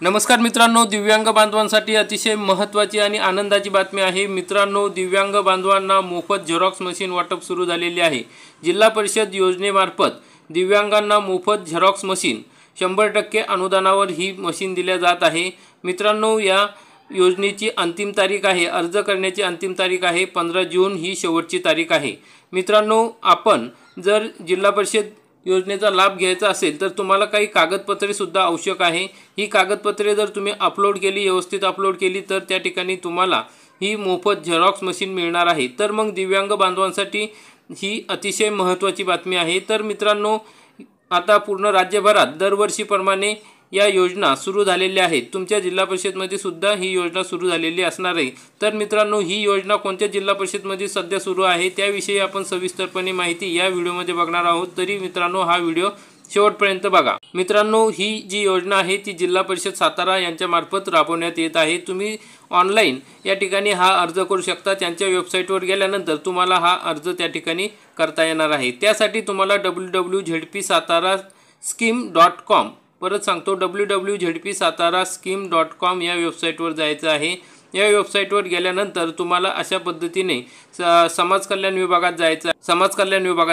नमस्कार मित्रांनो, दिव्यांग बांधवांसाठी अतिशय महत्त्वाची आणि आनंदाची बातमी आहे। मित्रांनो, दिव्यांग बांधवांना मोफत झेरॉक्स मशीन वाटप सुरू झालेले आहे। जिल्हा परिषद योजनेमार्फत दिव्यांगांना मोफत झेरॉक्स मशीन 100% अनुदानावर ही मशीन दिल्या जात आहे। मित्रांनो, या योजनेची अंतिम तारीख आहे, अर्ज करण्याची अंतिम तारीख आहे 15 जून ही शेवटची तारीख आहे। मित्रांनो, आपण जर जिल्हा परिषद योजनेचा लाभ घ्यायचा असेल तर तुम्हाला काही कागदपत्रे सुद्धा आवश्यक आहे। ही कागदपत्रे जर तुम्ही अपलोड केली, व्यवस्थित अपलोड केली तर त्या ठिकाणी तुम्हाला ही मोफत झेरॉक्स मशीन मिळणार आहे। तर मग दिव्यांग बांधवांसाठी ही अतिशय महत्त्वाची बातमी आहे। तर मित्रांनो, आता पूर्ण राज्यभरात दरवर्षीप्रमाणे या योजना सुरू झालेल्या आहेत। तुमच्या जिल्हा परिषदमध्ये सुद्धा ही योजना सुरू झालेली असणार आहे। तर मित्रांनो, ही योजना कोणत्या जिल्हा परिषदमध्ये सध्या सुरू आहे त्याविषयी आपण सविस्तरपणे माहिती या व्हिडिओमध्ये बघणार आहोत। तरी मित्रांनो, हा व्हिडिओ शेवटपर्यंत बघा। मित्रांनो, ही जी योजना आहे ती जिल्हा परिषद सातारा यांच्या मार्फत राबवण्यात येत आहे। तुम्ही ऑनलाईन या ठिकाणी हा अर्ज करू शकता। त्यांच्या वेबसाईटवर गेल्यानंतर तुम्हाला हा अर्ज त्या ठिकाणी करता येणार आहे। त्यासाठी तुम्हाला www.zpsatarascheme.com परत सांगतो www.zpsatarascheme.com या वेबसाईटवर जायचं आहे। या वेबसाईटवर गेल्यानंतर तुम्हाला अशा पद्धतीने समाज कल्याण विभागात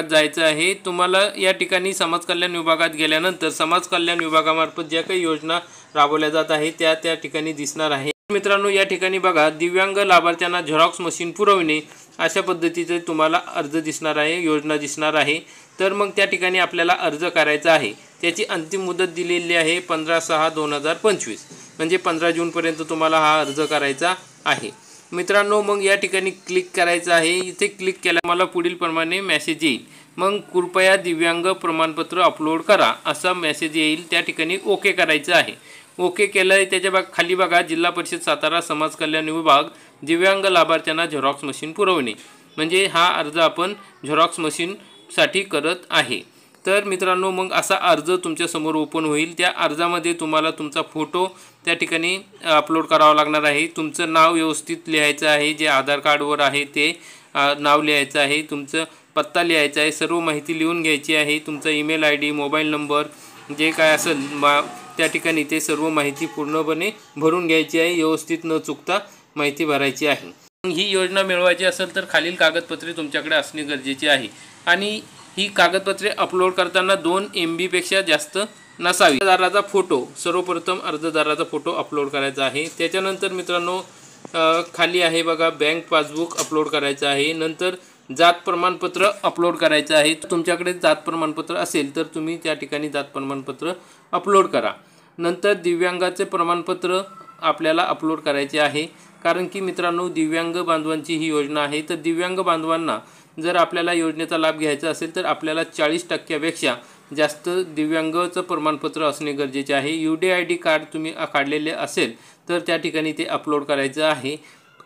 जायचं आहे। तुम्हाला या ठिकाणी समाज कल्याण विभागात गेल्यानंतर समाज कल्याण विभागामार्फत ज्या काही योजना राबवल्या जात आहेत त्या ठिकाणी दिसणार आहे। मित्रांनो, या ठिकाणी बघा, दिव्यांग लाभार्थ्यांना झेरॉक्स मशीन पुरवणे अशा पद्धतीचे तुम्हाला अर्ज दिसणार आहे, योजना दिसणार आहे। तर मग त्या ठिकाणी आपल्याला अर्ज करायचा आहे। त्याची अंतिम मुदत दिलेली आहे 15/6/2025 म्हणजे 15 जूनपर्यंत तुम्हाला हा अर्ज करायचा आहे। मित्रांनो, मग या ठिकाणी क्लिक करायचं आहे। इथे क्लिक केल्यावर मला पुढील प्रमाणे मेसेज येईल, मग कृपया दिव्यांग प्रमाणपत्र अपलोड करा असा मेसेज येईल। त्या ठिकाणी ओके करायचं आहे। ओके केलं, त्याच्या खाली बघा, जिल्हा परिषद सातारा समाज कल्याण विभाग दिव्यांग लाभार्थ्यांना झेरॉक्स मशीन पुरवणे, म्हणजे हा अर्ज आपण झेरॉक्स मशीनसाठी करत आहे। तर मित्रांनो, मग असा अर्ज तुमच्यासमोर ओपन होईल। त्या अर्जामध्ये तुम्हाला तुमचा फोटो त्या ठिकाणी अपलोड करावा लागणार आहे। तुमचं नाव व्यवस्थित लिहायचं आहे, जे आधार कार्डवर आहे ते नाव लिहायचं आहे, तुमचं पत्ता लिहायचा आहे, सर्व माहिती लिहून घ्यायची आहे। तुमचा ईमेल ID, मोबाईल नंबर जे काय असेल त्या ठिकाणी ते सर्व माहिती पूर्णपणे भरून घ्यायची आहे। व्यवस्थित न चुकता माहिती भरायची आहे। ही योजना मिळवायची असेल तर खालील कागदपत्रे तुमच्याकडे असणे गरजेचे आहे आणि ही कागदपत्रे अपलोड करताना 2 MB पेक्षा जास्त नसावी। अर्जदाराचा फोटो, सर्वप्रथम अर्जदाराचा फोटो अपलोड करायचा आहे। त्याच्यानंतर मित्रांनो, खाली आहे बघा, बँक पासबुक अपलोड करायचं आहे। नंतर जात प्रमाणपत्र अपलोड करायचं आहे। तुमच्याकडे जात प्रमाणपत्र असेल तर तुम्ही त्या ठिकाणी जात प्रमाणपत्र अपलोड करा। नंतर दिव्यांगाचे प्रमाणपत्र आपल्याला अपलोड करायचे आहे, कारण की मित्रांनो, दिव्यांग बांधवांची ही योजना आहे। तर दिव्यांग बांधवांना जर आपल्याला योजनेचा लाभ घ्यायचा असेल तर आपल्याला 40% जास्त दिव्यांगाचं प्रमाणपत्र असणे गरजेचे आहे। UDID कार्ड तुम्ही काढलेले असेल तर त्या ठिकाणी ते अपलोड करायचं आहे,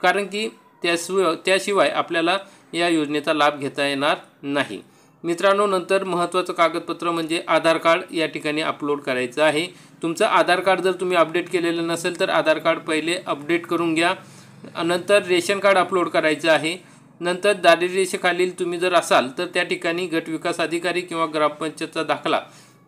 कारण की त्याशिवाय आपल्याला या योजनेचा लाभ घेता येणार नाही। मित्रांनो, नंतर महत्त्वाचं कागदपत्र म्हणजे आधार कार्ड या ठिकाणी अपलोड करायचं आहे। तुमचं आधार कार्ड जर तुम्ही अपडेट केलेलं नसेल तर आधार कार्ड पहिले अपडेट करून घ्या। नंतर रेशन कार्ड अपलोड करायचं आहे। नंतर दारिद्र्यरेषेखालील तुम्ही जर असाल तर त्या ठिकाणी गट विकास अधिकारी किंवा ग्रामपंचायतचा दाखला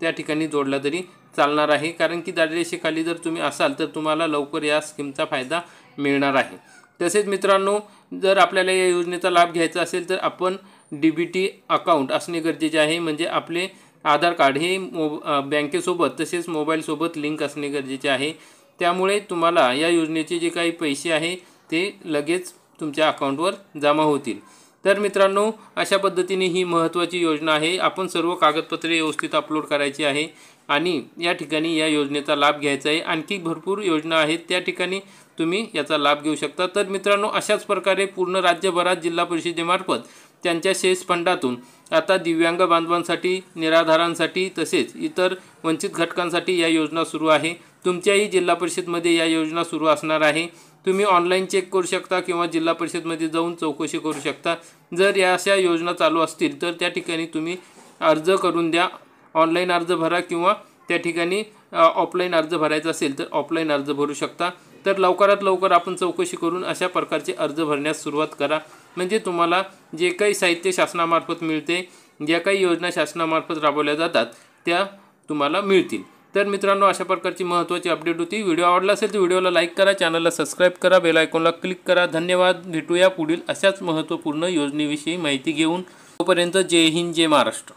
त्या ठिकाणी जोडला तरी चालणार आहे, कारण की दारिद्र्यरेषेखाली जर तुम्ही असाल तर तुम्हाला लवकर या स्कीमचा फायदा मिळणार आहे। तसेच मित्रांनो, जर आपल्याला या योजनेचा लाभ घ्यायचा असेल तर आपण DBT अकाउंट असणे गरजेचे आहे, म्हणजे आपले आधार कार्ड हे बँकेसोबत तसेच मोबाईलसोबत लिंक असणे गरजेचे आहे। त्यामुळे तुम्हाला या योजनेचे जे काही पैसे आहे ते लगेच तुमच्या अकाउंटवर जमा होतील। तर मित्रांनो, अशा पद्धतीने ही महत्त्वाची योजना आहे। आपण सर्व कागदपत्रे व्यवस्थित अपलोड करायची आहे आणि या ठिकाणी या योजनेचा लाभ घ्यायचा आहे। आणखी भरपूर योजना आहेत, त्या ठिकाणी तुम्ही याचा लाभ घेऊ शकता। तर मित्रांनो, अशाच प्रकारे पूर्ण राज्यभरात जिल्हा परिषदेमार्फत त्यांच्या शेष फंडातून आता दिव्यांग बांधवांसाठी, निराधारांसाठी तसेच इतर वंचित घटकांसाठी या योजना सुरू आहे। तुमच्याही जिल्हा परिषदमध्ये या योजना सुरू असणार आहे। तुम्ही ऑनलाईन चेक करू शकता किंवा जिल्हा परिषदमध्ये जाऊन चौकशी करू शकता। जर या अशा योजना चालू असतील तर त्या ठिकाणी तुम्ही अर्ज करून द्या। ऑनलाईन अर्ज भरा किंवा त्या ठिकाणी ऑफलाईन अर्ज भरायचा असेल तर ऑफलाईन अर्ज भरू शकता। तर लवकरात लवकर आपण चौकशी करून अशा प्रकारचे अर्ज भरण्यास सुरुवात करा, म्हणजे तुम्हाला जे काही साहित्य शासनामार्फत मिळते, ज्या काही योजना शासनामार्फत राबवल्या जातात त्या तुम्हाला मिळतील। तर मित्रांनो, अशा प्रकारची महत्त्वाची अपडेट होती. व्हिडिओ आवडला असेल तर व्हिडिओला लाईक करा, चॅनलला सबस्क्राईब करा, बेल आयकॉनला क्लिक करा. धन्यवाद. भेटूया पुढील अशाच महत्त्वपूर्ण योजनेविषयी माहिती घेऊन. तोपर्यंत जय हिंद, जय महाराष्ट्र.